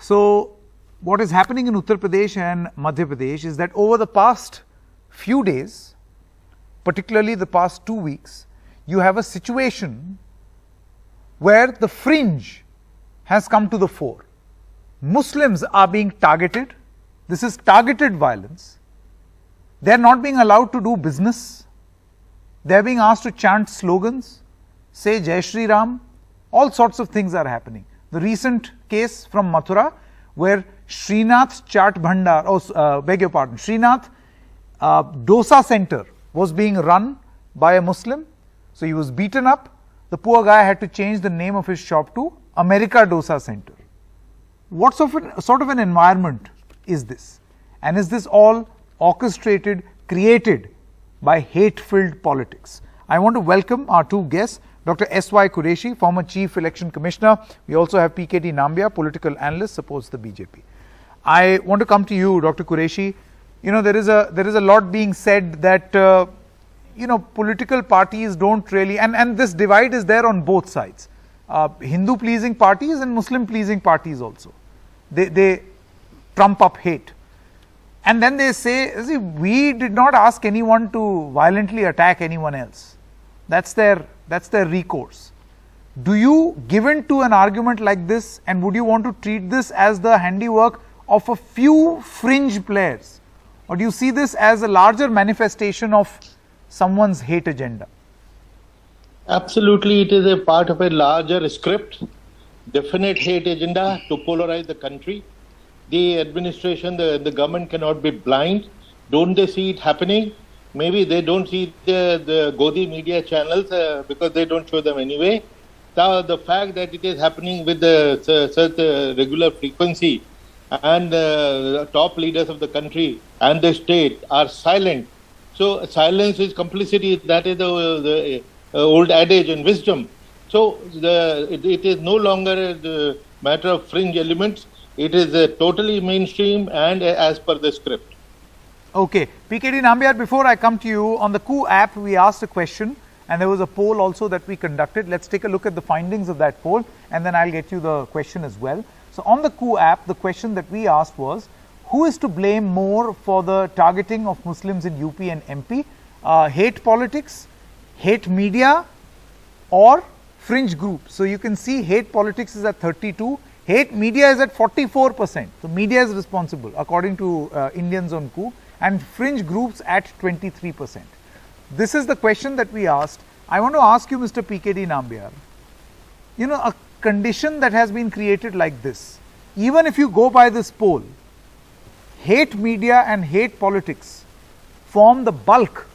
So, what is happening in Uttar Pradesh and Madhya Pradesh is that over the past few days, particularly the past 2 weeks, you have a situation where the fringe has come to the fore. Muslims are being targeted. This is targeted violence. They are not being allowed to do business. They are being asked to chant slogans, say Jai Shri Ram. All sorts of things are happening. The recent case from Mathura, where Srinath Chaat Bhandar, Srinath Dosa Center was being run by a Muslim. So he was beaten up. The poor guy had to change the name of his shop to America Dosa Center. What sort of an environment is this? And is this all orchestrated, created by hate-filled politics? I want to welcome our two guests, Dr. S.Y. Qureshi, former Chief Election Commissioner. We also have P.K.D. Nambiar, political analyst, supports the BJP. I want to come to you, Dr. Qureshi. You know, there is a lot being said that political parties don't really, and this divide is there on both sides. Hindu pleasing parties and Muslim pleasing parties also. They trump up hate. And then they say, see, we did not ask anyone to violently attack anyone else. That's their recourse. Do you give in to an argument like this, and would you want to treat this as the handiwork of a few fringe players? Or do you see this as a larger manifestation of someone's hate agenda? Absolutely, it is a part of a larger script, definite hate agenda to polarize the country. The administration, the government cannot be blind. Don't they see it happening? Maybe they don't see the Godi media channels because they don't show them anyway. Now, the fact that it is happening with such regular frequency, and the top leaders of the country and the state are silent. So silence is complicity. That is the old adage and wisdom. So it is no longer the matter of fringe elements. It is totally mainstream and as per the script. Okay, P.K.D. Nambiar, before I come to you, on the Coup app we asked a question and there was a poll also that we conducted. Let's take a look at the findings of that poll and then I'll get you the question as well. So on the Coup app, the question that we asked was, who is to blame more for the targeting of Muslims in UP and MP? Hate politics, hate media, or fringe groups? So you can see hate politics is at 32, hate media is at 44%. So media is responsible according to Indians on Coup, and fringe groups at 23%. This is the question that we asked. I want to ask you, Mr. P.K.D. Nambiar, you know, a condition that has been created like this, even if you go by this poll, hate media and hate politics form the bulk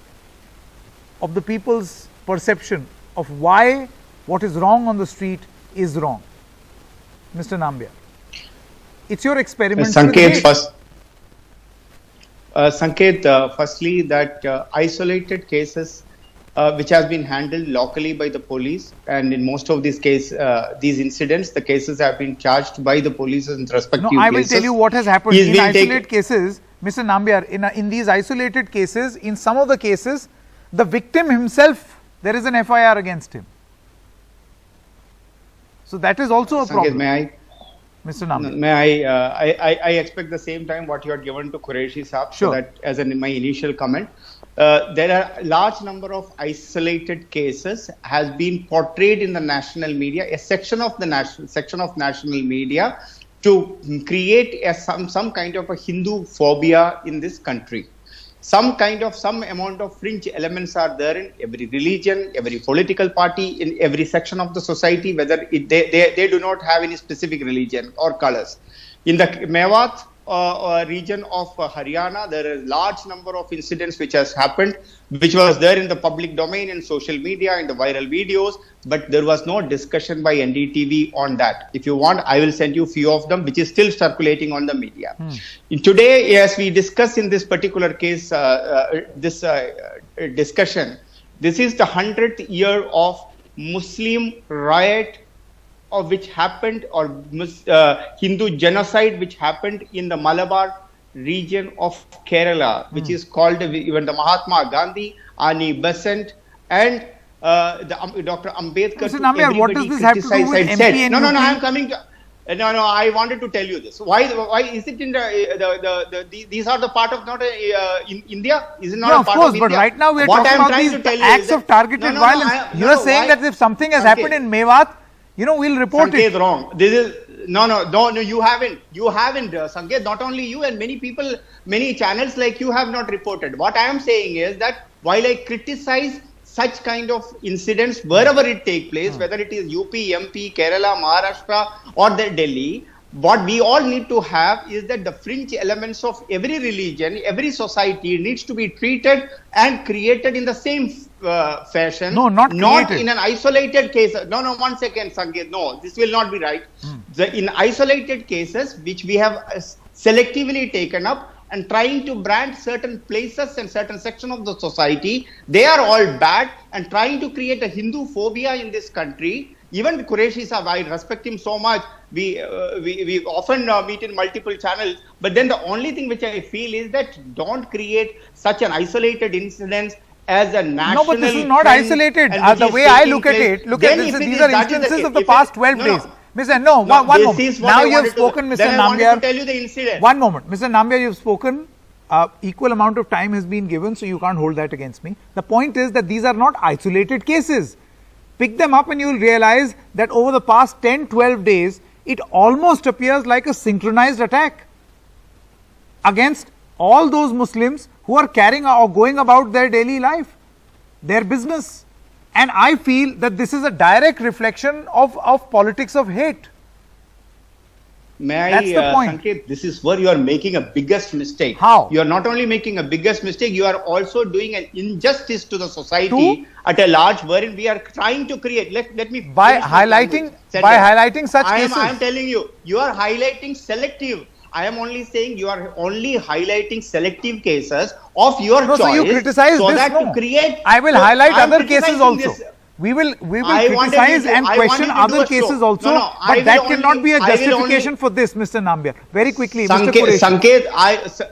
of the people's perception of why what is wrong on the street is wrong. Mr. Nambiar, it's your experiment. Sanket, firstly, that isolated cases which has been handled locally by the police, and in most of these these incidents, the cases have been charged by the police in respective places. I will tell you what has happened in isolated cases, Mr. Nambiar. In these isolated cases, in some of the cases, the victim himself, there is an FIR against him. So that is also a problem. Sanket, may I? Mr. Nambiar. May I expect the same time what you had given to Qureshi Saab, sure. So that as my initial comment. There are a large number of isolated cases has been portrayed in the national media, a section of national media, to create some kind of a Hindu phobia in this country. Some amount of fringe elements are there in every religion, every political party, in every section of the society, whether they do not have any specific religion or colors. In the Mewat region of Haryana, there are a large number of incidents which has happened, which was there in the public domain, in social media, in the viral videos, but there was no discussion by NDTV on that. If you want, I will send you a few of them, which is still circulating on the media. Today, as we discuss in this particular case, discussion, this is the 100th year of Muslim riot which happened, or Hindu genocide which happened in the Malabar region of Kerala, which is called even the Mahatma Gandhi, Annie Besant, and Dr. Ambedkar. Mr. Nambiar, what does this have to do with MP and No, I am coming to. No, I wanted to tell you this. Why is it in these are the part of not in India? Is it not Yeah, a of part course, of but India? right now we are What talking I'm about trying these to tell you acts is of that- targeted No, violence. You are saying why- that if something has Sanket. happened in Mewat, we'll report Sanket, it. wrong. This is no. You haven't. You haven't, Sanket. Not only you and many people, many channels like you have not reported. What I am saying is that while I criticize such kind of incidents wherever it take place, whether it is UP, MP, Kerala, Maharashtra, or the Delhi, what we all need to have is that the fringe elements of every religion, every society needs to be treated and created in the same fashion. No, not created. in an isolated case. No, 1 second, Sanket. No, this will not be right. In isolated cases, which we have selectively taken up and trying to brand certain places and certain section of the society, they are all bad, and trying to create a Hindu phobia in this country. Even Qureshi Sahab, I respect him so much. We often meet in multiple channels, but then the only thing which I feel is that don't create such an isolated incident as a national. No, but this is not trend isolated. and which The is way I taking look at place. it, Then these if it are is- that is the instances case. of the If past it- 12 no, days. no. Mr. No, one this moment. is what Now I you have wanted to- spoken, Mr. Then I wanted Nambiar. to tell you the incident. One moment. Mr. Nambiar, you've spoken. Equal amount of time has been given, so you can't hold that against me. The point is that these are not isolated cases. Pick them up and you will realize that over the past 10, 12 days, it almost appears like a synchronized attack against all those Muslims who are carrying or going about their daily life, their business. And I feel that this is a direct reflection of politics of hate. May I, That's the point. Sanket, this is where you are making a biggest mistake. How? You are not only making a biggest mistake, you are also doing an injustice to the society To? at a large, wherein we are trying to create. Let me By finish my highlighting- sentence. by highlighting such I cases. am telling you, you are highlighting selective. I am only saying you are only highlighting selective cases of your No, choice. so you criticize so this, that no. to create. I will so highlight I am other cases criticizing also. this. We will I wanted you criticize to- and I question wanted to do other a show. cases also, No, I but will that only- cannot be a I will justification only- for this, Mr. Nambiar. Very quickly, Mr. Qureshi.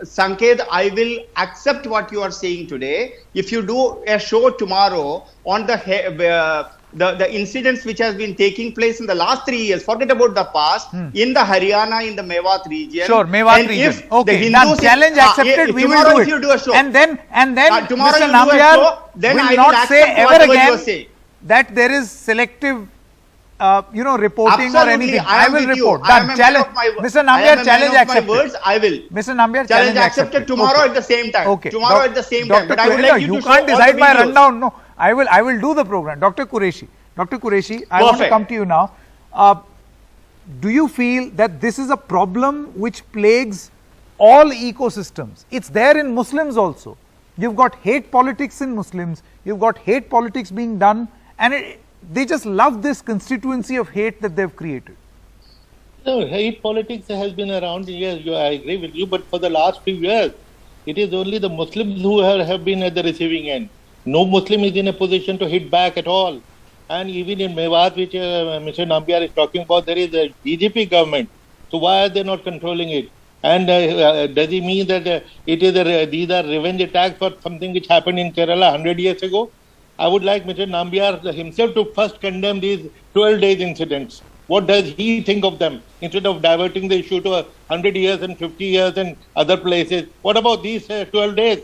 Sanket, I will accept what you are saying today. If you do a show tomorrow on the incidents which has been taking place in the last 3 years, forget about the past, in the Haryana, in the Mewat region. Sure, Mewat and region. if Okay, the done. Hindus, Challenge accepted. We will tomorrow do if it. you do a show, And then tomorrow Mr. you do a Nambiar show, then I will will not say accept ever whatever you are again saying. that there is selective, reporting or Absolutely, anything. I am will with you. report. I am Done. a man Challenge. of my wo- Mr. I am Nambiar, a man challenge of my accepted. words, I will. Mr. Nambiar, Challenge accepted tomorrow at the same time. Okay. Tomorrow at the same time. Dr. But I would Qureshi, like you you to can't show all decide the by videos. rundown. No, I will do the program. Dr. Qureshi, I want to Perfect. come to you now. Do you feel that this is a problem which plagues all ecosystems? It's there in Muslims also. You've got hate politics in Muslims. You've got hate politics being done, and they just love this constituency of hate that they've created. No, hate politics has been around. Yes, I agree with you. But for the last few years, it is only the Muslims who have been at the receiving end. No Muslim is in a position to hit back at all. And even in Mewat, which Mr. Nambiar is talking about, there is a BJP government. So why are they not controlling it? And does it mean that these are revenge attacks for something which happened in Kerala 100 years ago? I would like Mr. Nambiar himself to first condemn these 12 days incidents. What does he think of them? Instead of diverting the issue to 100 years and 50 years and other places, what about these 12 days?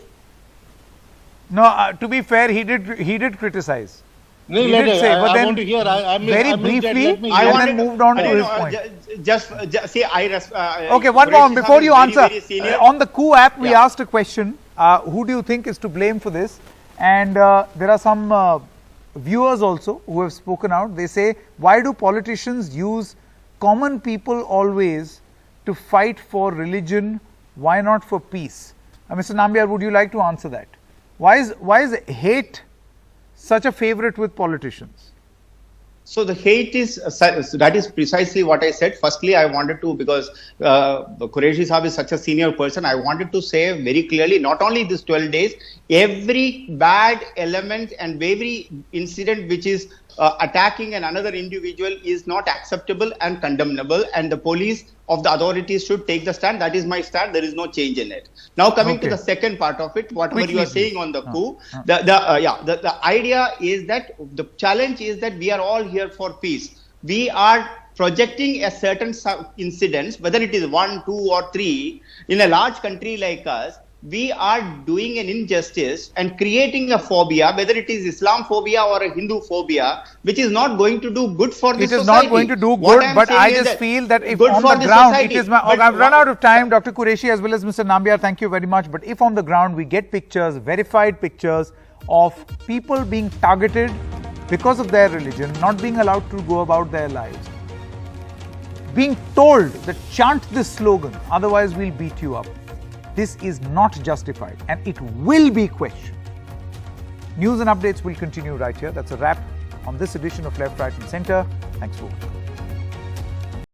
No, to be fair, he did criticize. No, He did say, but I then want to hear. very briefly, Let me I hear. want then moved on to his point. See, Okay, one Qureshi moment. Before Sahab you is answer, very senior. on the coup app, we Yeah. asked a question. Who do you think is to blame for this? And there are some viewers also who have spoken out. They say, why do politicians use common people always to fight for religion? Why not for peace? Mr. Nambiar, would you like to answer that? Why is hate such a favorite with politicians? So the hate is, that is precisely what I said. Firstly, I wanted to, because Qureshi Sahab is such a senior person, I wanted to say very clearly, not only this 12 days, every bad element and every incident which is attacking another individual is not acceptable and condemnable, and the police of the authorities should take the stand. That is my stand. There is no change in it. Now coming to the second part of it, whatever Quickly, you are please. saying on the coup, the idea is that the challenge is that we are all here for peace. We are projecting a certain incidents, whether it is 1, 2 or 3, in a large country like us, we are doing an injustice and creating a phobia, whether it is Islamophobia or a Hindu phobia, which is not going to do good for the It is society. not going to do What good, I'm but saying I is just feel that if good on for the ground, society. it is my, But I've run out of time, Dr. Qureshi as well as Mr. Nambiar, thank you very much. But if on the ground we get pictures, verified pictures of people being targeted because of their religion, not being allowed to go about their lives, being told that chant this slogan, otherwise we'll beat you up. This is not justified and it will be questioned. News and updates will continue right here. That's a wrap on this edition of Left, Right and Centre. Thanks for watching.